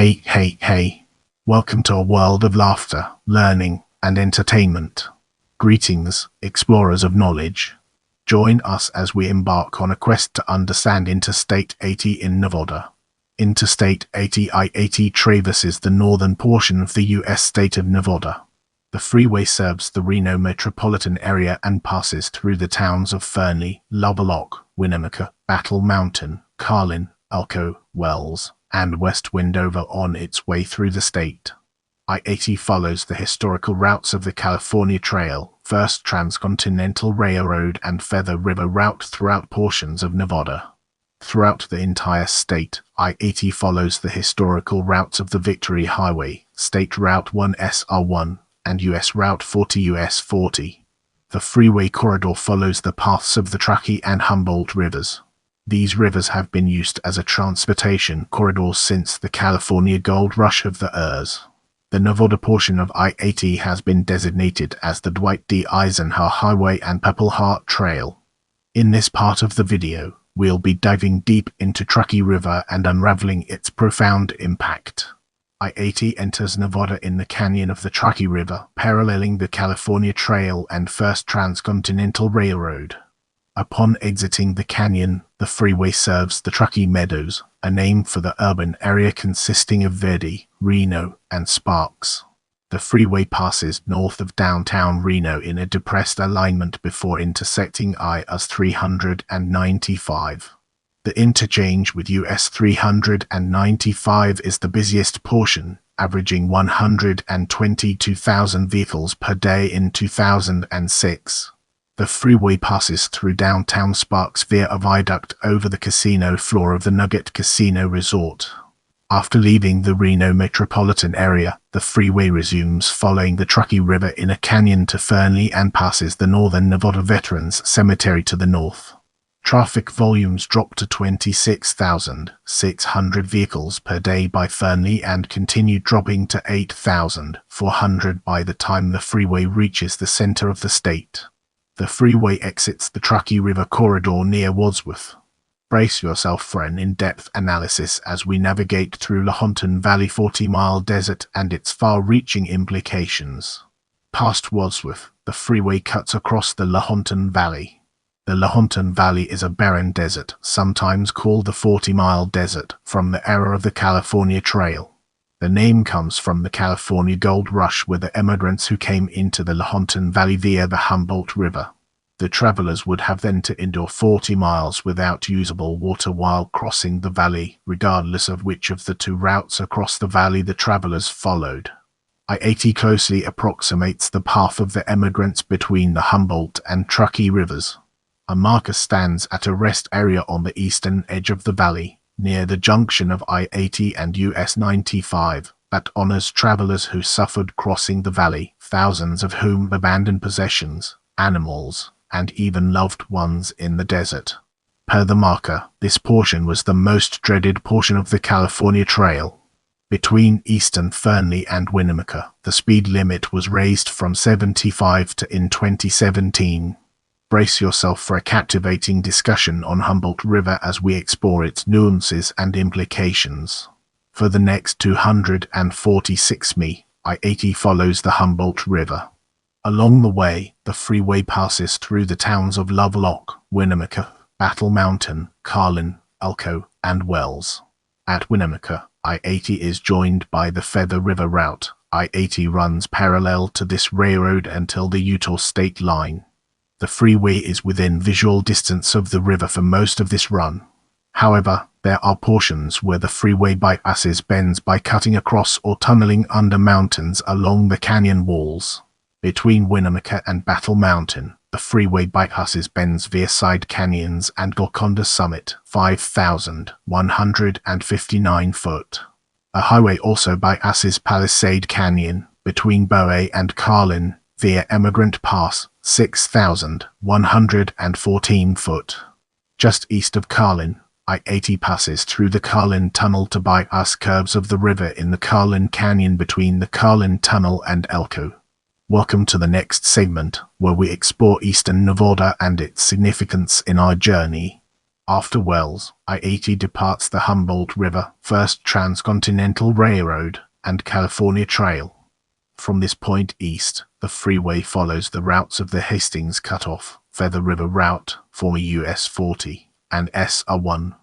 Hey. Welcome to a world of laughter, learning, and entertainment. Greetings, explorers of knowledge. Join us as we embark on a quest to understand Interstate 80 in Nevada. Interstate 80 I-80 traverses the northern portion of the U.S. state of Nevada. The freeway serves the Reno metropolitan area and passes through the towns of Fernley, Lovelock, Winnemucca, Battle Mountain, Carlin, Elko, Wells, and West Wendover on its way through the state. I-80 follows the historical routes of the California Trail, First Transcontinental Railroad and Feather River Route throughout portions of Nevada. Throughout the entire state, I-80 follows the historical routes of the Victory Highway, State Route 1 SR1, and U.S. Route 40 US 40. The freeway corridor follows the paths of the Truckee and Humboldt rivers. These rivers have been used as a transportation corridor since the California gold rush of the years. The Nevada portion of I-80 has been designated as the Dwight D. Eisenhower Highway and Purple Heart Trail. In this part of the video, we'll be diving deep into Truckee River and unraveling its profound impact. I-80 enters Nevada in the canyon of the Truckee River, paralleling the California Trail and First Transcontinental Railroad. Upon exiting the canyon, the freeway serves the Truckee Meadows, a name for the urban area consisting of Verde, Reno, and Sparks. The freeway passes north of downtown Reno in a depressed alignment before intersecting I-US 395. The interchange with US 395 is the busiest portion, averaging 122,000 vehicles per day in 2006. The freeway passes through downtown Sparks via a viaduct over the casino floor of the Nugget Casino Resort. After leaving the Reno metropolitan area, the freeway resumes following the Truckee River in a canyon to Fernley and passes the Northern Nevada Veterans Cemetery to the north. Traffic volumes drop to 26,600 vehicles per day by Fernley and continue dropping to 8,400 by the time the freeway reaches the center of the state. The freeway exits the Truckee River corridor near Wadsworth. Brace yourself for an in-depth analysis as we navigate through Lahontan Valley 40-mile desert and its far-reaching implications. Past Wadsworth, the freeway cuts across the Lahontan Valley. The Lahontan Valley is a barren desert, sometimes called the 40-mile desert, from the era of the California Trail. The name comes from the California Gold Rush with the immigrants who came into the Lahontan Valley via the Humboldt River. The travelers would have then to endure 40 miles without usable water while crossing the valley, regardless of which of the two routes across the valley the travelers followed. I-80 closely approximates the path of the emigrants between the Humboldt and Truckee rivers. A marker stands at a rest area on the eastern edge of the valley, near the junction of I-80 and US 95, that honors travelers who suffered crossing the valley, thousands of whom abandoned possessions, animals, and even loved ones in the desert. Per the marker, this portion was the most dreaded portion of the California Trail. Between eastern Fernley and Winnemucca, the speed limit was raised from 75 to in 2017. Brace yourself for a captivating discussion on Humboldt River as we explore its nuances and implications. For the next 246 mi, I-80 follows the Humboldt River. Along the way, the freeway passes through the towns of Lovelock, Winnemucca, Battle Mountain, Carlin, Elko, and Wells. At Winnemucca, I-80 is joined by the Feather River Route. I-80 runs parallel to this railroad until the Utah state line. The freeway is within visual distance of the river for most of this run. However, there are portions where the freeway bypasses bends by cutting across or tunneling under mountains along the canyon walls. Between Winnemucca and Battle Mountain, the freeway bypasses bends via side canyons and Golconda Summit, 5,159 foot. A highway also bypasses Palisade Canyon, between Bowie and Carlin, via Emigrant Pass, 6,114 foot. Just east of Carlin, I-80 passes through the Carlin Tunnel to bypass curves of the river in the Carlin Canyon between the Carlin Tunnel and Elko. Welcome to the next segment, where we explore eastern Nevada and its significance in our journey. After Wells, I-80 departs the Humboldt River, First Transcontinental Railroad, and California Trail. From this point east, the freeway follows the routes of the Hastings Cutoff, Feather River Route, former US 40, and SR1.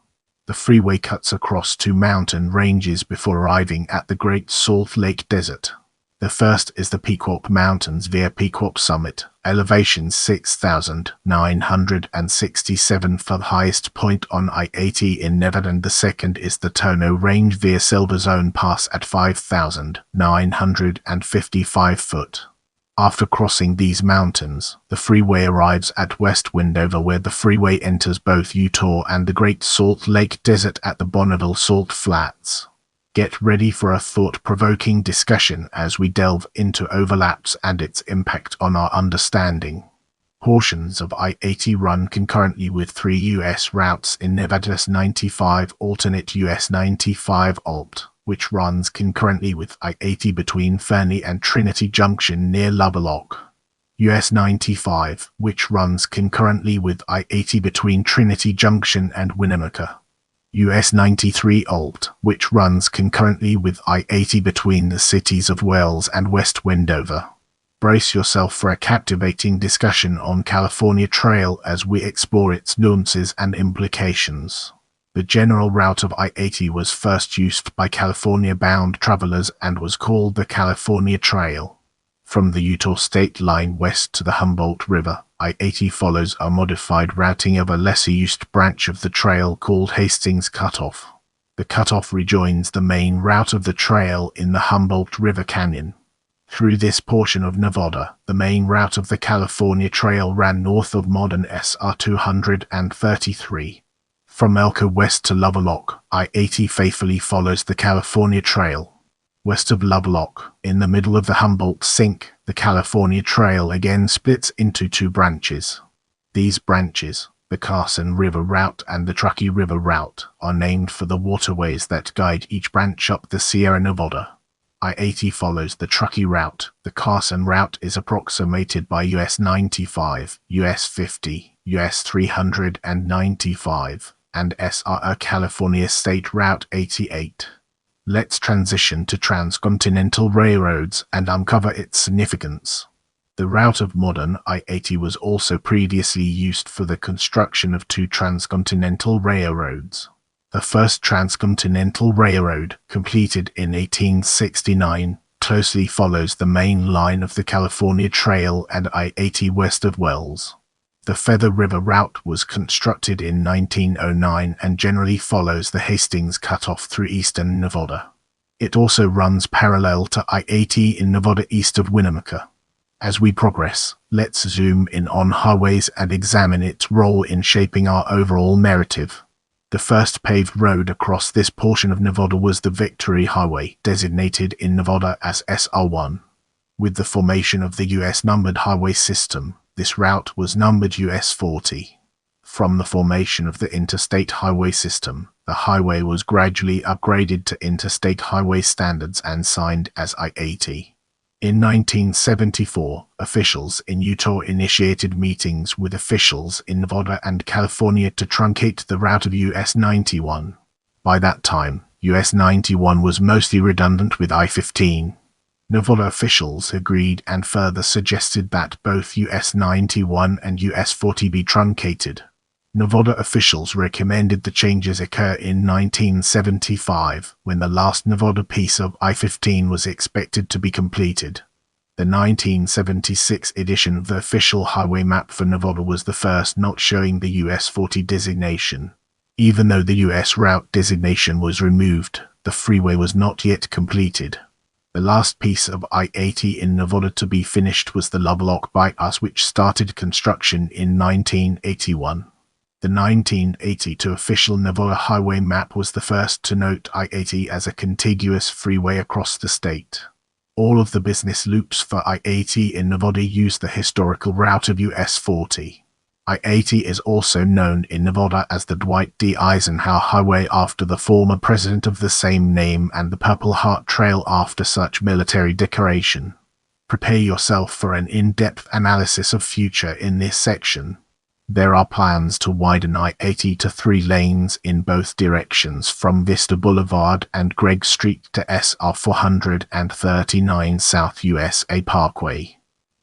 The freeway cuts across two mountain ranges before arriving at the Great Salt Lake Desert. The first is the Pequot Mountains via Pequot Summit, elevation 6,967 for the highest point on I-80 in Nevada, and the second is the Tono Range via Silver Zone Pass at 5,955 foot. After crossing these mountains, the freeway arrives at West Wendover, where the freeway enters both Utah and the Great Salt Lake Desert at the Bonneville Salt Flats. Get ready for a thought-provoking discussion as we delve into overlaps and its impact on our understanding. Portions of I-80 run concurrently with three U.S. routes in Nevada's 95 alternate US 95 Alt, which runs concurrently with I-80 between Fernley and Trinity Junction near Lovelock. US 95, which runs concurrently with I-80 between Trinity Junction and Winnemucca. US 93 Alt, which runs concurrently with I-80 between the cities of Wells and West Wendover. Brace yourself for a captivating discussion on California Trail as we explore its nuances and implications. The general route of I-80 was first used by California-bound travelers and was called the California Trail. From the Utah state line west to the Humboldt River, I-80 follows a modified routing of a lesser-used branch of the trail called Hastings Cutoff. The cutoff rejoins the main route of the trail in the Humboldt River Canyon. Through this portion of Nevada, the main route of the California Trail ran north of modern SR 233. From Elko west to Lovelock, I-80 faithfully follows the California Trail. West of Lovelock, in the middle of the Humboldt Sink, the California Trail again splits into two branches. These branches, the Carlin River Route and the Truckee River Route, are named for the waterways that guide each branch up the Sierra Nevada. I-80 follows the Truckee Route. The Carlin Route is approximated by US 95, US 50, US 395, and SR California State Route 88. Let's transition to transcontinental railroads and uncover its significance. The route of modern I-80 was also previously used for the construction of two transcontinental railroads. The first transcontinental railroad, completed in 1869, closely follows the main line of the California Trail and I-80 west of Wells. The Feather River Route was constructed in 1909 and generally follows the Hastings Cutoff through eastern Nevada. It also runs parallel to I-80 in Nevada east of Winnemucca. As we progress, let's zoom in on highways and examine its role in shaping our overall narrative. The first paved road across this portion of Nevada was the Victory Highway, designated in Nevada as SR1. With the formation of the U.S. numbered highway system, this route was numbered US 40. From the formation of the interstate highway system, the highway was gradually upgraded to interstate highway standards and signed as I-80. In 1974, officials in Utah initiated meetings with officials in Nevada and California to truncate the route of US 91. By that time, US 91 was mostly redundant with I-15. Nevada officials agreed and further suggested that both US 91 and US 40 be truncated. Nevada officials recommended the changes occur in 1975, when the last Nevada piece of I-15 was expected to be completed. The 1976 edition of the official highway map for Nevada was the first not showing the US 40 designation. Even though the US route designation was removed, the freeway was not yet completed. The last piece of I-80 in Nevada to be finished was the Lovelock bypass, which started construction in 1981. The 1982 official Nevada highway map was the first to note I-80 as a contiguous freeway across the state. All of the business loops for I-80 in Nevada use the historical route of US 40. I-80 is also known in Nevada as the Dwight D. Eisenhower Highway after the former president of the same name and the Purple Heart Trail after such military decoration. Prepare yourself for an in-depth analysis of future in this section. There are plans to widen I-80 to 3 lanes in both directions from Vista Boulevard and Gregg Street to SR 439 South USA Parkway.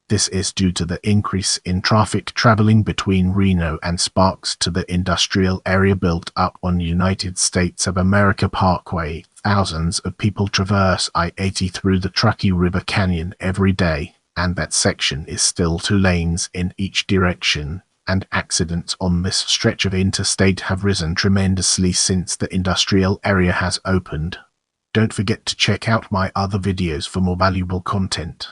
This is due to the increase in traffic traveling between Reno and Sparks to the industrial area built up on United States of America Parkway. Thousands of people traverse I-80 through the Truckee River Canyon every day, and that section is still 2 lanes in each direction, and accidents on this stretch of interstate have risen tremendously since the industrial area has opened. Don't forget to check out my other videos for more valuable content.